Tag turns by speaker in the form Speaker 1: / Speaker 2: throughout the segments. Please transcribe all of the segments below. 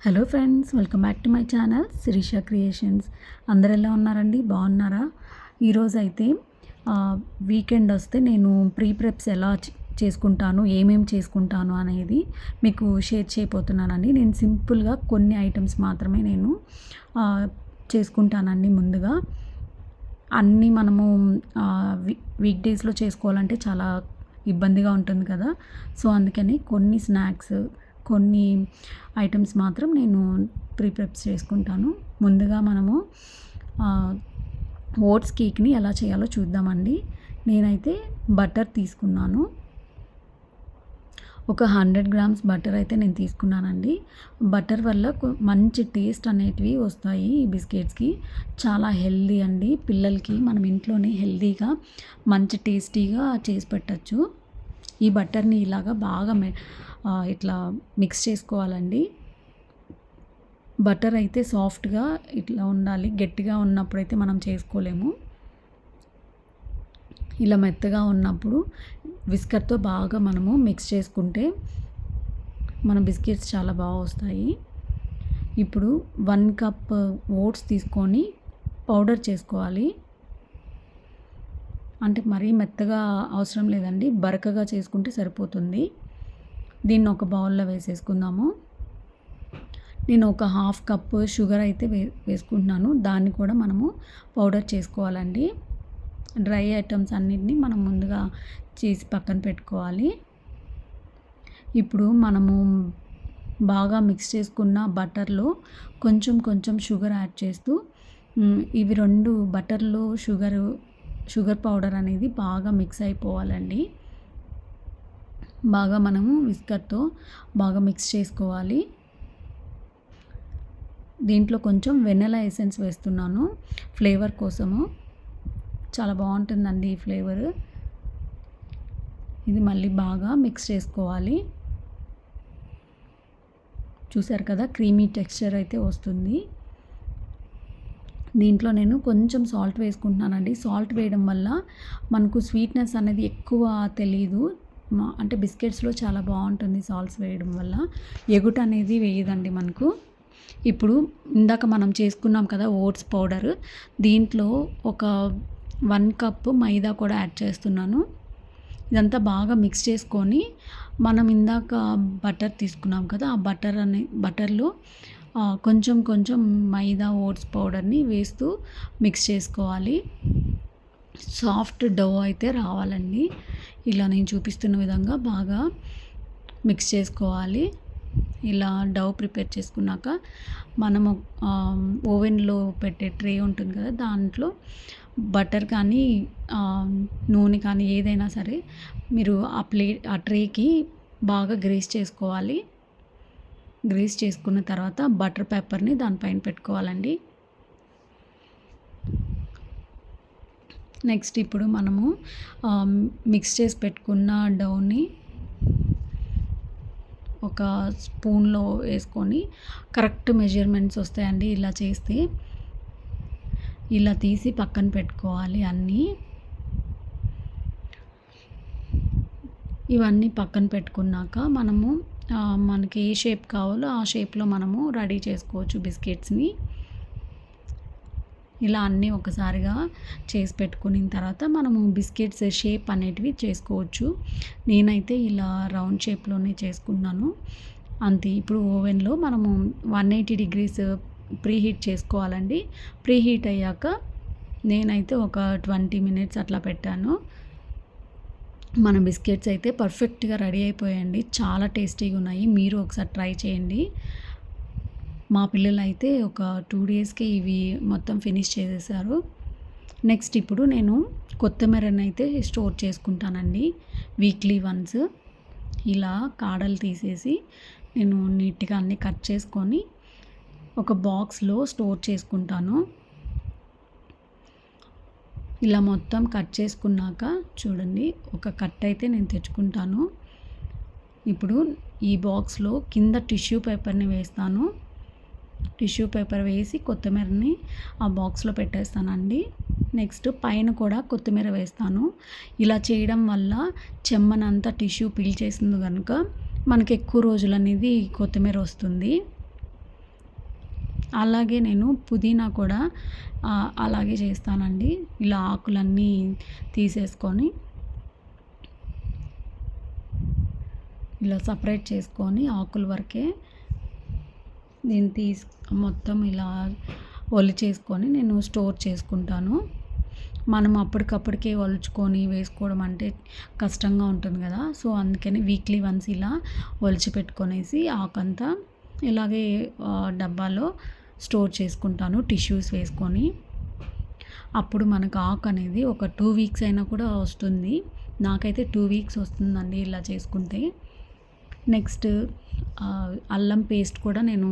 Speaker 1: Hello friends, welcome back to my channel Shirisha creations. అందరు ఎలా ఉన్నారండి? బాగున్నారా? ఈరోజైతే వీకెండ్ వస్తే నేను ప్రెప్స్ ఎలా చేసుకుంటాను, ఏమేమి చేసుకుంటాను అనేది మీకు షేర్ చేయబోతున్నానండి. నేను సింపుల్గా కొన్ని ఐటమ్స్ మాత్రమే నేను చేసుకుంటానండి. ముందుగా అన్నీ మనము వీక్ డేస్లో చేసుకోవాలంటే చాలా ఇబ్బందిగా ఉంటుంది కదా. సో అందుకని కొన్ని స్నాక్స్, కొన్ని ఐటమ్స్ మాత్రం నేను ప్రెప్స్ చేసుకుంటాను. ముందుగా మనము ఓట్స్ కేక్ని ఎలా చేయాలో చూద్దామండి. నేనైతే బటర్ తీసుకున్నాను. ఒక 100 గ్రామ్స్ బటర్ అయితే నేను తీసుకున్నానండి. బటర్ వల్ల మంచి టేస్ట్ అనేటివి వస్తాయి ఈ బిస్కెట్స్కి. చాలా హెల్దీ అండి. పిల్లలకి మనం ఇంట్లోనే హెల్దీగా మంచి టేస్టీగా చేసి పెట్టచ్చు. ఈ బటర్ని ఇలాగా బాగా ఇట్లా మిక్స్ చేసుకోవాలండి. బటర్ అయితే సాఫ్ట్గా ఇట్లా ఉండాలి. గట్టిగా ఉన్నప్పుడైతే మనం చేసుకోలేము. ఇలా మెత్తగా ఉన్నప్పుడు విస్కర్తో బాగా మనము మిక్స్ చేసుకుంటే మన బిస్కెట్స్ చాలా బాగా వస్తాయి. ఇప్పుడు 1 కప్ ఓట్స్ తీసుకొని పౌడర్ చేసుకోవాలి. అంటే మరీ మెత్తగా అవసరం లేదండి, బరకగా చేసుకుంటే సరిపోతుంది. దీన్ని ఒక బౌల్లో వేసేసుకుందాము. నేను ఒక 1/2 కప్ షుగర్ అయితే వేసుకుంటున్నాను. దాన్ని కూడా మనము పౌడర్ చేసుకోవాలండి. డ్రై ఐటమ్స్ అన్నిటినీ మనం ముందుగా చేసి పక్కన పెట్టుకోవాలి. ఇప్పుడు మనము బాగా మిక్స్ చేసుకున్న బటర్లో కొంచెం కొంచెం షుగర్ యాడ్ చేస్తూ ఇవి 2 బటర్లో షుగర్ పౌడర్ అనేది బాగా మిక్స్ అయిపోవాలండి. బాగా మనము విస్కర్తో బాగా మిక్స్ చేసుకోవాలి. దీంట్లో కొంచెం వెనిలా ఎసెన్స్ వేస్తున్నాను ఫ్లేవర్ కోసము. చాలా బాగుంటుందండి ఈ ఫ్లేవర్. ఇది మళ్ళీ బాగా మిక్స్ చేసుకోవాలి. చూసారు కదా, క్రీమీ టెక్స్చర్ అయితే వస్తుంది. దీంట్లో నేను కొంచెం సాల్ట్ వేసుకుంటున్నానండి. సాల్ట్ వేయడం వల్ల మనకు స్వీట్నెస్ అనేది ఎక్కువ తెలీదు. అంటే బిస్కెట్స్లో చాలా బాగుంటుంది సాల్ట్స్ వేయడం వల్ల. ఎగుటు అనేది వేయదండి మనకు. ఇప్పుడు ఇందాక మనం చేసుకున్నాం కదా ఓట్స్ పౌడర్, దీంట్లో ఒక 1 కప్ మైదా కూడా యాడ్ చేస్తున్నాను. ఇదంతా బాగా మిక్స్ చేసుకొని మనం ఇందాక బటర్ తీసుకున్నాం కదా, ఆ బటర్లో కొంచెం కొంచెం మైదా ఓట్స్ పౌడర్ని వేస్తూ మిక్స్ చేసుకోవాలి. సాఫ్ట్ డో అయితే రావాలండి. ఇలా నేను చూపిస్తున్న విధంగా బాగా మిక్స్ చేసుకోవాలి. ఇలా డౌ ప్రిపేర్ చేసుకున్నాక మనము ఓవెన్లో పెట్టే ట్రే ఉంటుంది కదా, దాంట్లో బటర్ కానీ నూనె కానీ ఏదైనా సరే మీరు ఆ ట్రేకి బాగా గ్రీస్ చేసుకోవాలి. గ్రీస్ చేసుకున్న తర్వాత బటర్ పేపర్ని దానిపైన పెట్టుకోవాలండి. నెక్స్ట్ ఇప్పుడు మనము మిక్స్ చేసి పెట్టుకున్న డౌని ఒక స్పూన్లో వేసుకొని కరెక్ట్ మెజర్మెంట్స్ వస్తాయండి. ఇలా చేస్తే ఇలా తీసి పక్కన పెట్టుకోవాలి. ఇవన్నీ పక్కన పెట్టుకున్నాక మనము మనకి ఏ షేప్ కావాలో ఆ షేప్లో మనము రెడీ చేసుకోవచ్చు బిస్కెట్స్ని. ఇలా అన్నీ ఒకసారిగా చేసి పెట్టుకున్న తర్వాత మనము బిస్కెట్స్ షేప్ అనేటివి చేసుకోవచ్చు. నేనైతే ఇలా రౌండ్ షేప్లోనే చేసుకున్నాను అంతే. ఇప్పుడు ఓవెన్లో మనము 180 degrees ప్రీహీట్ చేసుకోవాలండి. ప్రీహీట్ అయ్యాక నేనైతే ఒక 20 minutes అట్లా పెట్టాను. మన బిస్కెట్స్ అయితే పర్ఫెక్ట్గా రెడీ అయిపోయాయండి. చాలా టేస్టీగా ఉన్నాయి. మీరు ఒకసారి ట్రై చేయండి. మా పిల్లలు అయితే ఒక 2 daysకే ఇవి మొత్తం ఫినిష్ చేసేసారు. నెక్స్ట్ ఇప్పుడు నేను కొత్తిమీరని అయితే స్టోర్ చేసుకుంటానండి వీక్లీ వన్స్. ఇలా కాడలు తీసేసి నేను నీట్గా అన్నీ కట్ చేసుకొని ఒక బాక్స్లో స్టోర్ చేసుకుంటాను. ఇలా మొత్తం కట్ చేసుకున్నాక చూడండి, ఒక కట్ అయితే నేను తెచ్చుకుంటాను. ఇప్పుడు ఈ బాక్స్లో కింద టిష్యూ పేపర్ని వేస్తాను. టిష్యూ పేపర్ వేసి కొత్తిమీరని ఆ బాక్స్లో పెట్టేస్తానండి. నెక్స్ట్ పైన కూడా కొత్తిమీర వేస్తాను. ఇలా చేయడం వల్ల చెమ్మనంతా టిష్యూ పీల్చేసింది కనుక మనకి ఎక్కువ రోజులు అనేది కొత్తిమీర వస్తుంది. అలాగే నేను పుదీనా కూడా అలాగే చేస్తానండి. ఇలా ఆకులన్నీ తీసేసుకొని ఇలా సపరేట్ చేసుకొని ఆకుల వరకే దీన్ని మొత్తం ఇలా ఒలిచేసుకొని నేను స్టోర్ చేసుకుంటాను. మనం అప్పటికప్పటికే ఒలుచుకొని వేసుకోవడం అంటే కష్టంగా ఉంటుంది కదా! సో, అందుకని వీక్లీ వన్స్ ఇలా ఒలిచి పెట్టుకొనేసి ఆకంతా ఇలాగే డబ్బాలో స్టోర్ చేసుకుంటాను టిష్యూస్ వేసుకొని. అప్పుడు మనకు ఆకు అనేది ఒక 2 వీక్స్ అయినా కూడా వస్తుంది. నాకైతే 2 వీక్స్ వస్తుందండి ఇలా చేసుకుంటే. నెక్స్ట్ అల్లం పేస్ట్ కూడా నేను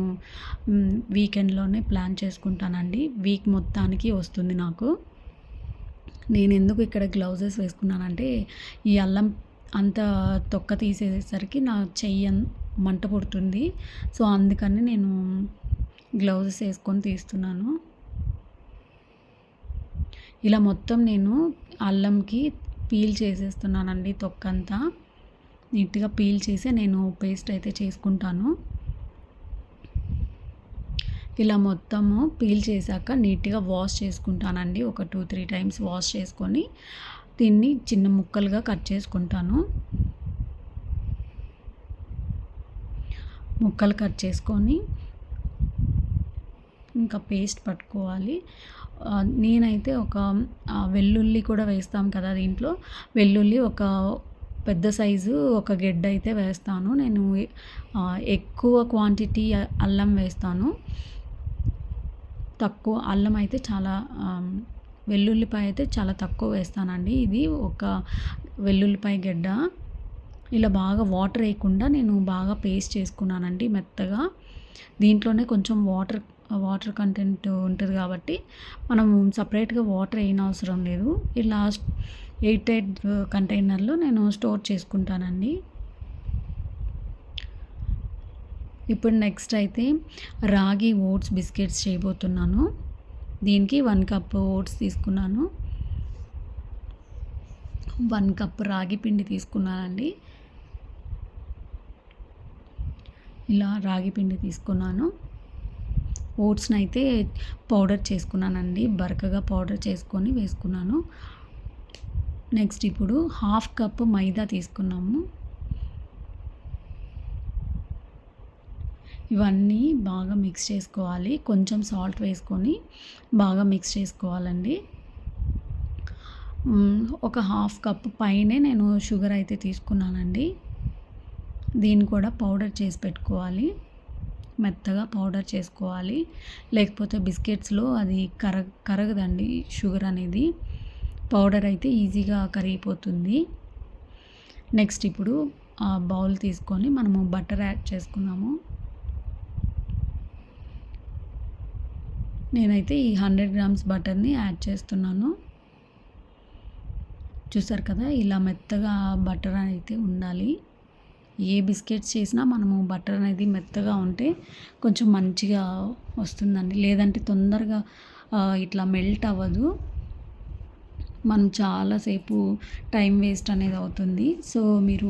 Speaker 1: వీకెండ్‌లోనే ప్లాన్ చేసుకుంటానండి. వీక్ మొత్తానికి వస్తుంది నాకు. నేనెందుకు ఇక్కడ గ్లౌజెస్ వేసుకున్నానంటే, ఈ అల్లం అంతా తొక్క తీసేసరికి నా చెయ్యి మంట పుడుతుంది. సో, అందుకని నేను గ్లౌజెస్ వేసుకొని తీస్తున్నాను. ఇలా మొత్తం నేను అల్లంకి పీల్ చేసేస్తున్నానండి తొక్కంతా. నీట్‌గా పీల్ చేసి నేను పేస్ట్ అయితే చేసుకుంటాను. ఇలా మొత్తము పీల్ చేశాక నీట్‌గా వాష్ చేసుకుంటానండి. ఒక 2, 3 టైమ్స్ వాష్ చేసుకొని దీన్ని చిన్న ముక్కలుగా కట్ చేసుకుంటాను. ముక్కలు కట్ చేసుకొని ఇంకా పేస్ట్ పట్టుకోవాలి. నేనైతే ఒక వెల్లుల్లి కూడా వేస్తాం కదా దీంట్లో. వెల్లుల్లి ఒక పెద్ద సైజు ఒక గెడ్డ అయితే వేస్తాను. నేను ఎక్కువ క్వాంటిటీ అల్లం వేస్తాను. తక్కువ అల్లం అయితే చాలా వెల్లుల్లిపాయ అయితే చాలా తక్కువ వేస్తానండి. ఇది ఒక వెల్లుల్లిపాయ గెడ్డ. ఇలా బాగా వాటర్ వేయకుండా నేను బాగా పేస్ట్ చేసుకున్నానండి మెత్తగా. దీంట్లోనే కొంచెం వాటర్ కంటెంట్ ఉంటుంది కాబట్టి మనం సపరేట్‌గా వాటర్ వేయనవసరం లేదు. ఇలా ఎయిర్ టైట్ కంటైనర్‌లో నేను స్టోర్ చేసుకుంటానండి. ఇప్పుడు నెక్స్ట్ అయితే రాగి ఓట్స్ బిస్కెట్స్ చేయబోతున్నాను. దీనికి 1 కప్ ఓట్స్ తీసుకున్నాను. 1 కప్ రాగి పిండి తీసుకున్నానండి. ఇలా రాగి పిండి తీసుకున్నాను. ఓట్స్‌ని అయితే పౌడర్ చేసుకున్నానండి. బరకగా పౌడర్ చేసుకొని వేసుకున్నాను. నెక్స్ట్ ఇప్పుడు 1/2 కప్ మైదా తీసుకున్నాము. ఇవన్నీ బాగా మిక్స్ చేసుకోవాలి. కొంచెం సాల్ట్ వేసుకొని బాగా మిక్స్ చేసుకోవాలండి. ఒక 1/2 కప్ పైనే నేను షుగర్ అయితే తీసుకున్నానండి. దీన్ని కూడా పౌడర్ చేసి పెట్టుకోవాలి. మెత్తగా పౌడర్ చేసుకోవాలి. లేకపోతే బిస్కెట్స్‌లో అది కరగదండి షుగర్ అనేది. పౌడర్ అయితే ఈజీగా కరిగిపోతుంది. నెక్స్ట్ ఇప్పుడు బౌల్ తీసుకొని మనము బటర్ యాడ్ చేసుకున్నాము. నేనైతే ఈ 100 గ్రామ్స్ బటర్‌ని యాడ్ చేస్తున్నాను. చూసారు కదా! ఇలా మెత్తగా బటర్ అయితే ఉండాలి. ఏ బిస్కెట్స్ చేసినా మనము బటర్ అనేది మెత్తగా ఉంటే కొంచెం మంచిగా వస్తుందండి. లేదంటే తొందరగా ఇట్లా మెల్ట్ అవ్వదు. మనం చాలాసేపు టైం వేస్ట్ అనేది అవుతుంది. సో, మీరు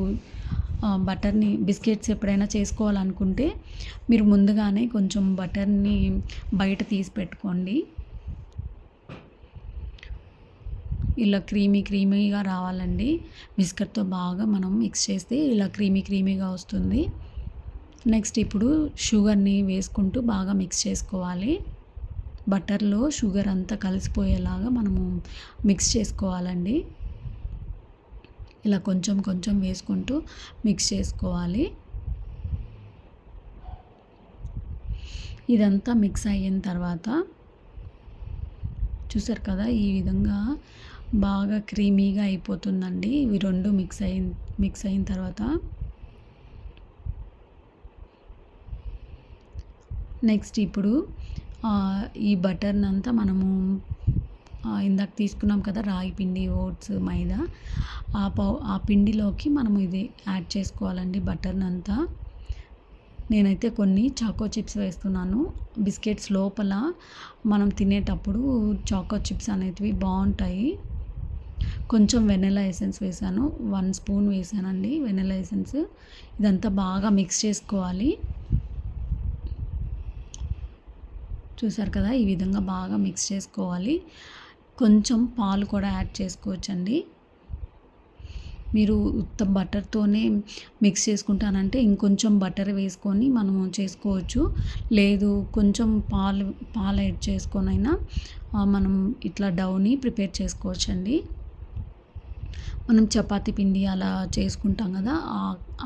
Speaker 1: బటర్‌ని బిస్కెట్స్ ఎప్పుడైనా చేసుకోవాలనుకుంటే మీరు ముందుగానే కొంచెం బటర్‌ని బయట తీసి పెట్టుకోండి. ఇలా క్రీమీగా రావాలండి. బిస్కెట్‌తో బాగా మనం మిక్స్ చేస్తే ఇలా క్రీమీగా వస్తుంది. నెక్స్ట్ ఇప్పుడు షుగర్‌ని వేసుకుంటూ బాగా మిక్స్ చేసుకోవాలి. బటర్‌లో షుగర్ అంతా కలిసిపోయేలాగా మనము మిక్స్ చేసుకోవాలండి. ఇలా కొంచెం వేసుకుంటూ మిక్స్ చేసుకోవాలి. ఇదంతా మిక్స్ అయిన తర్వాత చూసారు కదా! ఈ విధంగా బాగా క్రీమీగా అయిపోతుందండి. ఇవి 2 మిక్స్ అయిన తర్వాత నెక్స్ట్ ఇప్పుడు ఈ బటర్‌నంతా మనము ఇందాక తీసుకున్నాం కదా! రాగి పిండి, ఓట్స్, మైదా ఆ పిండిలోకి మనము ఇది యాడ్ చేసుకోవాలండి బటర్‌నంతా. నేనైతే కొన్ని చాకో చిప్స్ వేస్తున్నాను. బిస్కెట్స్ లోపల మనం తినేటప్పుడు చాకో చిప్స్ అనేటివి బావుంటాయి. కొంచెం వెనిల్లా ఎసెన్స్ వేసాను. 1 స్పూన్ వేసానండి వెనిల్లా ఎసెన్స్. ఇదంతా బాగా మిక్స్ చేసుకోవాలి. చూసారు కదా, ఈ విధంగా బాగా మిక్స్ చేసుకోవాలి. కొంచెం పాలు కూడా యాడ్ చేసుకోవచ్చండి. మీరు ఉత్త బటర్‌తోనే మిక్స్ చేసుకుంటానంటే ఇంకొంచెం బటర్ వేసుకొని మనము చేసుకోవచ్చు. లేదు కొంచెం పాలు యాడ్ చేసుకొనైనా మనం ఇట్లా డౌని ప్రిపేర్ చేసుకోవచ్చండి. మనం చపాతీ పిండి అలా చేసుకుంటాం కదా,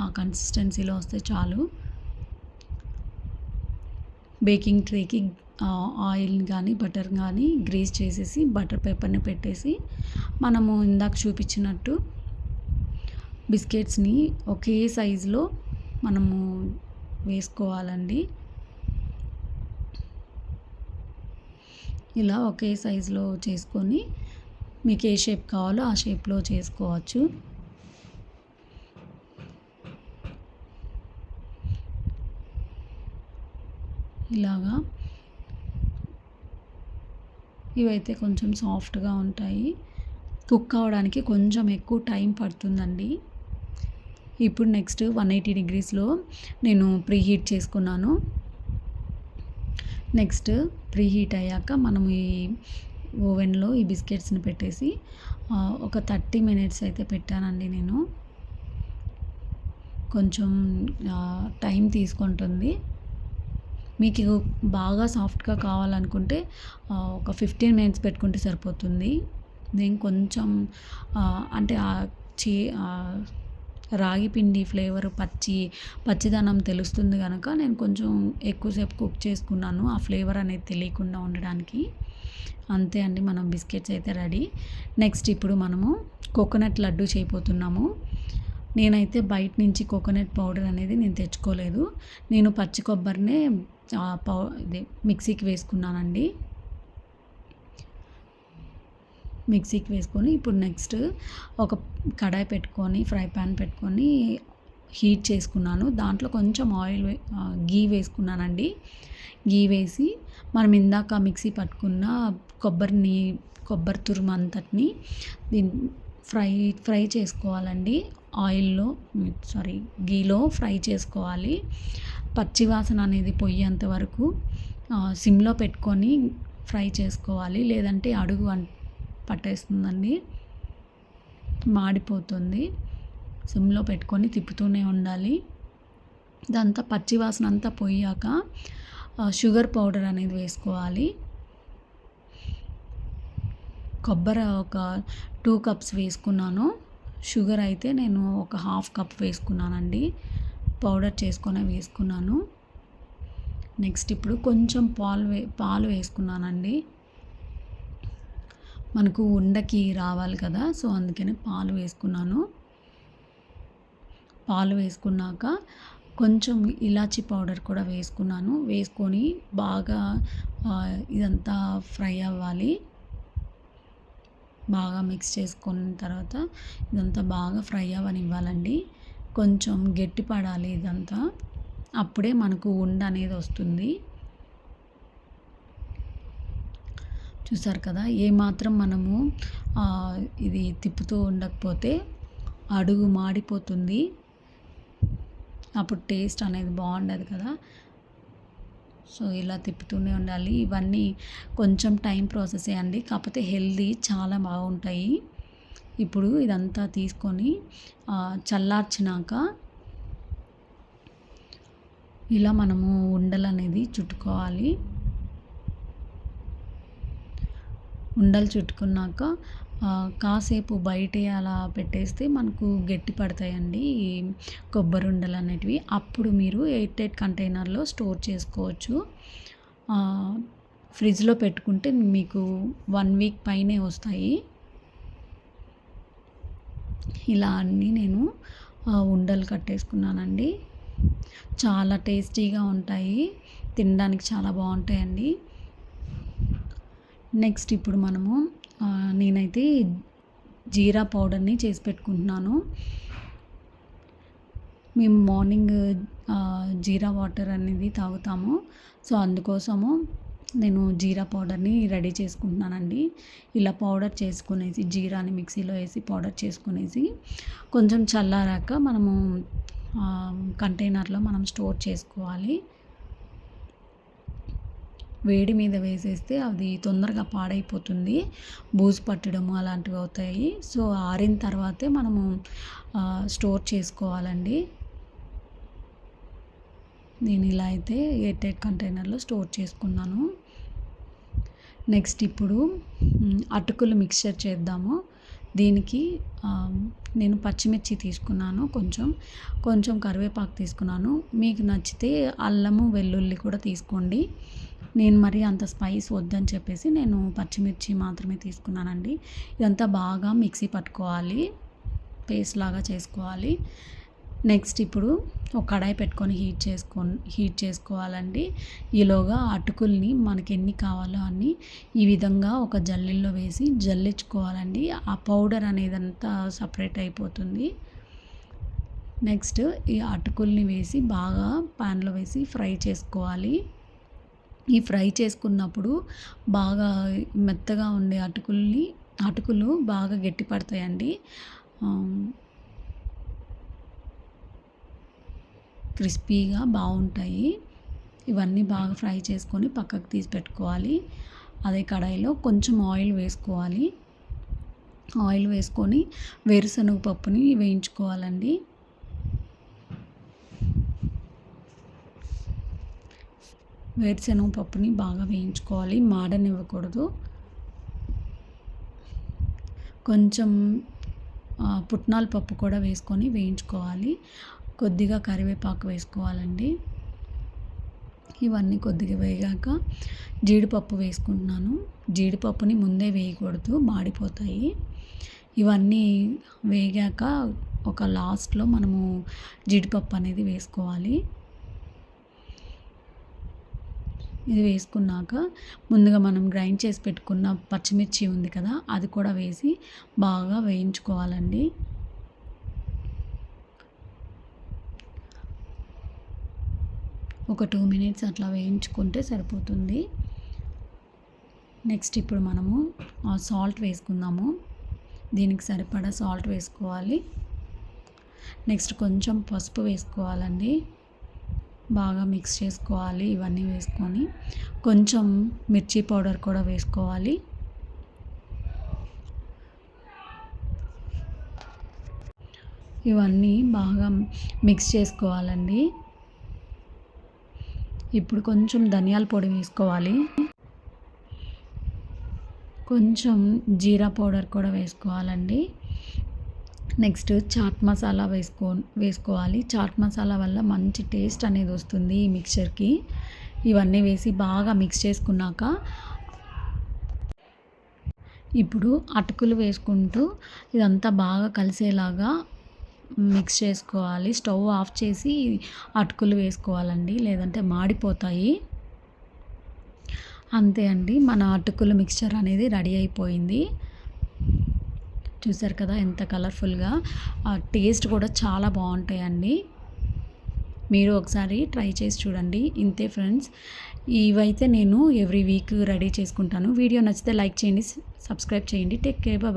Speaker 1: ఆ కన్సిస్టెన్సీలో వస్తే చాలు. బేకింగ్ ట్రేకి ఆయిల్ కానీ బటర్ కానీ గ్రీస్ చేసేసి బటర్ పేపర్ని పెట్టేసి మనము ఇందాక చూపించినట్టు బిస్కెట్స్ని ఒకే సైజులో మనము వేసుకోవాలండి. ఇలా ఒకే సైజులో చేసుకొని మీకు ఏ షేప్ కావాలో ఆ షేప్లో చేసుకోవచ్చు. ఇలాగా ఇవైతే కొంచెం సాఫ్ట్గా ఉంటాయి. కుక్ అవ్వడానికి కొంచెం ఎక్కువ టైం పడుతుందండి. ఇప్పుడు నెక్స్ట్ 180 డిగ్రీస్లో నేను ప్రీహీట్ చేసుకున్నాను. నెక్స్ట్ ప్రీహీట్ అయ్యాక మనం ఈ ఓవెన్లో ఈ బిస్కెట్స్ని పెట్టేసి ఒక 30 మినిట్స్ అయితే పెట్టానండి నేను. కొంచెం టైం తీసుకుంటుంది. మీకు బాగా సాఫ్ట్గా కావాలనుకుంటే ఒక 15 మినిట్స్ పెట్టుకుంటే సరిపోతుంది. నేను కొంచెం అంటే రాగి పిండి ఫ్లేవర్ పచ్చిదనం తెలుస్తుంది కనుక నేను కొంచెం ఎక్కువసేపు కుక్ చేసుకున్నాను, ఆ ఫ్లేవర్ అనేది తెలియకుండా ఉండడానికి. అంతే అండి, మనం బిస్కెట్స్ అయితే రెడీ. నెక్స్ట్ ఇప్పుడు మనము కోకోనట్ లడ్డు చేయబోతున్నాము. నేనైతే బయట నుంచి కోకోనట్ పౌడర్ అనేది నేను తెచ్చుకోలేదు. నేను పచ్చి కొబ్బరినే ఇది మిక్సీకి వేసుకున్నానండి. మిక్సీకి వేసుకొని ఇప్పుడు నెక్స్ట్ ఒక కడాయి పెట్టుకొని ఫ్రై పాన్ పెట్టుకొని హీట్ చేసుకున్నాను. దాంట్లో కొంచెం గీ వేసుకున్నానండి. గీ వేసి మనం ఇందాక మిక్సీ పట్టుకున్న కొబ్బరి తురుము అంతటిని ఫ్రై చేసుకోవాలండి. గీలో ఫ్రై చేసుకోవాలి. పచ్చివాసన అనేది పోయేంత వరకు సిమ్లో పెట్టుకొని ఫ్రై చేసుకోవాలి. లేదంటే అడుగు పట్టేస్తుందండి, మాడిపోతుంది. సిమ్లో పెట్టుకొని తిప్పుతూనే ఉండాలి. ఇదంతా పచ్చివాసన అంతా పోయాక షుగర్ పౌడర్ అనేది వేసుకోవాలి. కొబ్బరి ఒక 2 కప్స్ వేసుకున్నాను. షుగర్ అయితే నేను ఒక 1/2 కప్ వేసుకున్నానండి. పౌడర్ చేసుకొని వేసుకున్నాను. నెక్స్ట్ ఇప్పుడు కొంచెం పాలు వేసుకున్నానండి. మనకు ఉండకి రావాలి కదా, సో అందుకని పాలు వేసుకున్నాను. పాలు వేసుకున్నాక కొంచెం ఇలాచీ పౌడర్ కూడా వేసుకున్నాను. వేసుకొని బాగా ఇదంతా ఫ్రై అవ్వాలి. బాగా మిక్స్ చేసుకున్న తర్వాత ఇదంతా బాగా ఫ్రై అవ్వనివ్వాలండి. కొంచెం గట్టి పడాలి ఇదంతా, అప్పుడే మనకు ఉండ అనేది వస్తుంది. చూసారు కదా, ఏమాత్రం మనము ఇది తిప్పుతూ ఉండకపోతే అడుగు మాడిపోతుంది, అప్పుడు టేస్ట్ అనేది బాగుండదు కదా. సో ఇలా తిప్పుతూనే ఉండాలి. ఇవన్నీ కొంచెం టైం ప్రాసెసే అండి, కాకపోతే హెల్దీ, చాలా బాగుంటాయి. ఇప్పుడు ఇదంతా తీసుకొని చల్లార్చినాక ఇలా మనము ఉండలు అనేది చుట్టుకోవాలి. ఉండలు చుట్టుకున్నాక కాసేపు బయటే అలా పెట్టేస్తే మనకు గట్టి పడతాయండి ఈ కొబ్బరి ఉండలు అనేటివి. అప్పుడు మీరు ఎయిర్ టైట్ కంటైనర్లో స్టోర్ చేసుకోవచ్చు. ఫ్రిడ్జ్లో పెట్టుకుంటే మీకు 1 వీక్ పైనే వస్తాయి. ఇలా అన్నీ నేను ఉండలు కట్టేసుకున్నానండి. చాలా టేస్టీగా ఉంటాయి, తినడానికి చాలా బాగుంటాయండి. నెక్స్ట్ ఇప్పుడు మనము నేనైతే జీరా పౌడర్ని చేసి పెట్టుకుంటున్నాను. మేము మార్నింగ్ జీరా వాటర్ అనేది తాగుతాము, సో అందుకోసము నేను జీరా పౌడర్ని రెడీ చేసుకుంటున్నానండి. ఇలా పౌడర్ చేసుకునేసి జీరాని మిక్సీలో వేసి పౌడర్ చేసుకునేసి కొంచెం చల్లారాక మనము కంటైనర్లో మనం స్టోర్ చేసుకోవాలి. వేడి మీద వేసేస్తే అది తొందరగా పాడైపోతుంది, బూజు పట్టడము అలాంటివి అవుతాయి. సో ఆరిన తర్వాతే మనము స్టోర్ చేసుకోవాలండి. నేను ఇలా అయితే ఎయిర్‌టైట్ కంటైనర్‌లో స్టోర్ చేసుకున్నాను. నెక్స్ట్ ఇప్పుడు అటుకులు మిక్స్చర్ చేద్దాము. దీనికి నేను పచ్చిమిర్చి తీసుకున్నాను, కొంచెం కరివేపాకు తీసుకున్నాను. మీకు నచ్చితే అల్లము వెల్లుల్లి కూడా తీసుకోండి. నేను మరి అంత స్పైస్ వద్దని చెప్పేసి నేను పచ్చిమిర్చి మాత్రమే తీసుకున్నానండి. ఇదంతా బాగా మిక్సీ పట్టుకోవాలి, పేస్ట్ లాగా చేసుకోవాలి. నెక్స్ట్ ఇప్పుడు ఒక కడాయి పెట్టుకొని హీట్ చేసుకోవాలండి. ఈలోగా అటుకుల్ని మనకి ఎన్ని కావాలో అన్ని ఈ విధంగా ఒక జల్లెల్లో వేసి జల్లించుకోవాలండి. ఆ పౌడర్ అనేదంతా సపరేట్ అయిపోతుంది. నెక్స్ట్ ఈ అటుకుల్ని వేసి బాగా ప్యాన్లో వేసి ఫ్రై చేసుకోవాలి. ఈ ఫ్రై చేసుకున్నప్పుడు బాగా మెత్తగా ఉండే అటుకులు బాగా గట్టి పడతాయండి. క్రిస్పీగా బాగుంటాయి. ఇవన్నీ బాగా ఫ్రై చేసుకొని పక్కకు తీసి పెట్టుకోవాలి. అదే కడాయిలో కొంచెం ఆయిల్ వేసుకోవాలి. ఆయిల్ వేసుకొని వేరుశనగ పప్పుని వేయించుకోవాలండి. వేరుశనగ పప్పుని బాగా వేయించుకోవాలి, మాడనివ్వకూడదు. కొంచెం పుట్నాల పప్పు కూడా వేసుకొని వేయించుకోవాలి. కొద్దిగా కరివేపాకు వేసుకోవాలండి. ఇవన్నీ కొద్దిగా వేగాక జీడిపప్పు వేసుకుంటున్నాను. జీడిపప్పుని ముందే వేయకూడదు, మాడిపోతాయి. ఇవన్నీ వేగాక ఒక లాస్ట్లో మనము జీడిపప్పు అనేది వేసుకోవాలి. ఇది వేసుకున్నాక ముందుగా మనం గ్రైండ్ చేసి పెట్టుకున్న పచ్చిమిర్చి ఉంది కదా, అది కూడా వేసి బాగా వేయించుకోవాలండి. ఒక 2 మినిట్స్ అట్లా వేయించుకుంటే సరిపోతుంది. నెక్స్ట్ ఇప్పుడు మనము సాల్ట్ వేసుకుందాము. దీనికి సరిపడా సాల్ట్ వేసుకోవాలి. నెక్స్ట్ కొంచెం పసుపు వేసుకోవాలండి. బాగా మిక్స్ చేసుకోవాలి. ఇవన్నీ వేసుకొని కొంచెం మిర్చి పౌడర్ కూడా వేసుకోవాలి. ఇవన్నీ బాగా మిక్స్ చేసుకోవాలండి. ఇప్పుడు కొంచెం ధనియాల పొడి వేసుకోవాలి. కొంచెం జీరా పౌడర్ కూడా వేసుకోవాలండి. నెక్స్ట్ చాట్ మసాలా వేసుకోవాలి. చాట్ మసాలా వల్ల మంచి టేస్ట్ అనేది వస్తుంది ఈ మిక్చర్కి. ఇవన్నీ వేసి బాగా మిక్స్ చేసుకున్నాక ఇప్పుడు అటుకులు వేసుకుంటూ ఇదంతా బాగా కలిసేలాగా మిక్స్ చేసుకోవాలి. స్టవ్ ఆఫ్ చేసి అటుకులు వేసుకోవాలండి, లేదంటే మాడిపోతాయి. అంతే అండి, మన అటుకులు మిక్స్చర్ అనేది రెడీ అయిపోయింది. చూసారు కదా ఎంత కలర్ఫుల్గా, టేస్ట్ కూడా చాలా బాగుంటాయండి. మీరు ఒకసారి ట్రై చేసి చూడండి. ఇంతే ఫ్రెండ్స్, ఇవైతే నేను ఎవ్రీ వీక్ రెడీ చేసుకుంటాను. వీడియో నచ్చితే లైక్ చేయండి, సబ్స్క్రైబ్ చేయండి. Take care, bye.